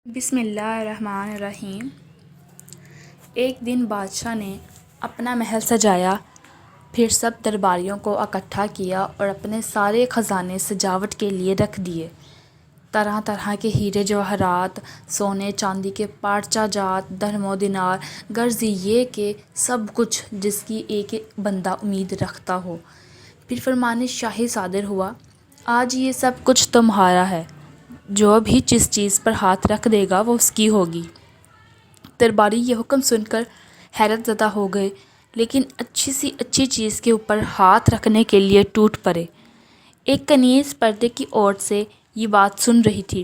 بسم اللہ الرحمن الرحیم۔ ایک دن بادشاہ نے اپنا محل سجایا، پھر سب درباریوں کو اکٹھا کیا اور اپنے سارے خزانے سجاوٹ کے لیے رکھ دیے۔ طرح طرح کے ہیرے جواہرات، سونے چاندی کے پارچہ جات، درہم و دینار، غرض یہ کہ سب کچھ جس کی ایک بندہ امید رکھتا ہو۔ پھر فرمان شاہی صادر ہوا، آج یہ سب کچھ تمہارا ہے، جو بھی جس چیز پر ہاتھ رکھ دے گا وہ اس کی ہوگی۔ درباری یہ حکم سن کر حیرت زدہ ہو گئے، لیکن اچھی سی اچھی چیز کے اوپر ہاتھ رکھنے کے لیے ٹوٹ پڑے۔ ایک کنیز پردے کی اوٹ سے یہ بات سن رہی تھی،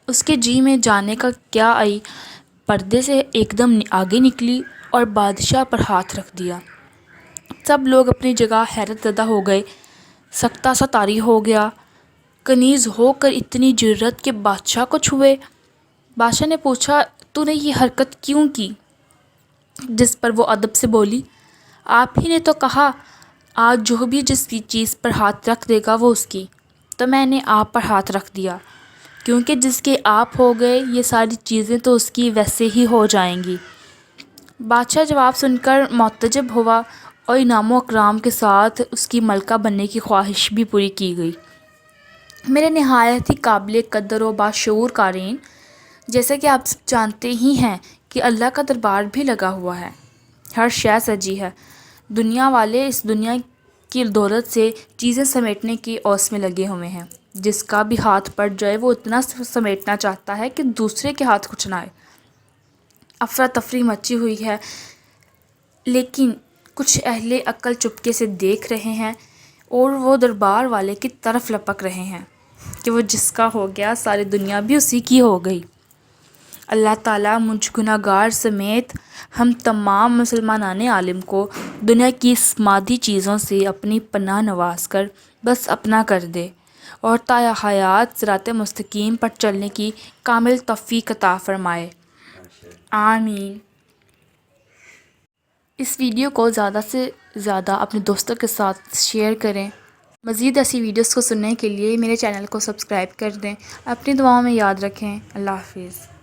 اس کے جی میں جانے کا کیا آئی، پردے سے ایک دم آگے نکلی اور بادشاہ پر ہاتھ رکھ دیا۔ سب لوگ اپنی جگہ حیرت زدہ ہو گئے، سکتہ سا طاری ہو گیا، کنیز ہو کر اتنی جرأت کہ بادشاہ کو چھوئے۔ بادشاہ نے پوچھا، تو نے یہ حرکت کیوں کی؟ جس پر وہ ادب سے بولی، آپ ہی نے تو کہا آج جو بھی جس چیز پر ہاتھ رکھ دے گا وہ اس کی، تو میں نے آپ پر ہاتھ رکھ دیا، کیونکہ جس کے آپ ہو گئے یہ ساری چیزیں تو اس کی ویسے ہی ہو جائیں گی۔ بادشاہ جواب سن کر معتجب ہوا اور انعام و اکرام کے ساتھ اس کی ملکہ بننے کی خواہش بھی پوری کی گئی۔ میرے نہایت ہی قابل قدر و باشعور قارئین، جیسا کہ آپ سب جانتے ہی ہیں کہ اللہ کا دربار بھی لگا ہوا ہے، ہر شے سجی ہے۔ دنیا والے اس دنیا کی دولت سے چیزیں سمیٹنے کی اوس میں لگے ہوئے ہیں، جس کا بھی ہاتھ پڑ جائے وہ اتنا سمیٹنا چاہتا ہے کہ دوسرے کے ہاتھ کچھ نہ آئے۔ افراتفری مچی ہوئی ہے، لیکن کچھ اہل عقل چپکے سے دیکھ رہے ہیں اور وہ دربار والے کی طرف لپک رہے ہیں کہ وہ جس کا ہو گیا ساری دنیا بھی اسی کی ہو گئی۔ اللہ تعالیٰ مجھ گناہ گار سمیت ہم تمام مسلمانان عالم کو دنیا کی اس مادی چیزوں سے اپنی پناہ نواز کر بس اپنا کر دے اور تا حیات صراط مستقیم پر چلنے کی کامل توفیق عطا فرمائے، آمین۔ اس ویڈیو کو زیادہ سے زیادہ اپنے دوستوں کے ساتھ شیئر کریں۔ مزید ایسی ویڈیوز کو سننے کے لیے میرے چینل کو سبسکرائب کر دیں۔ اپنی دعاؤں میں یاد رکھیں۔ اللہ حافظ۔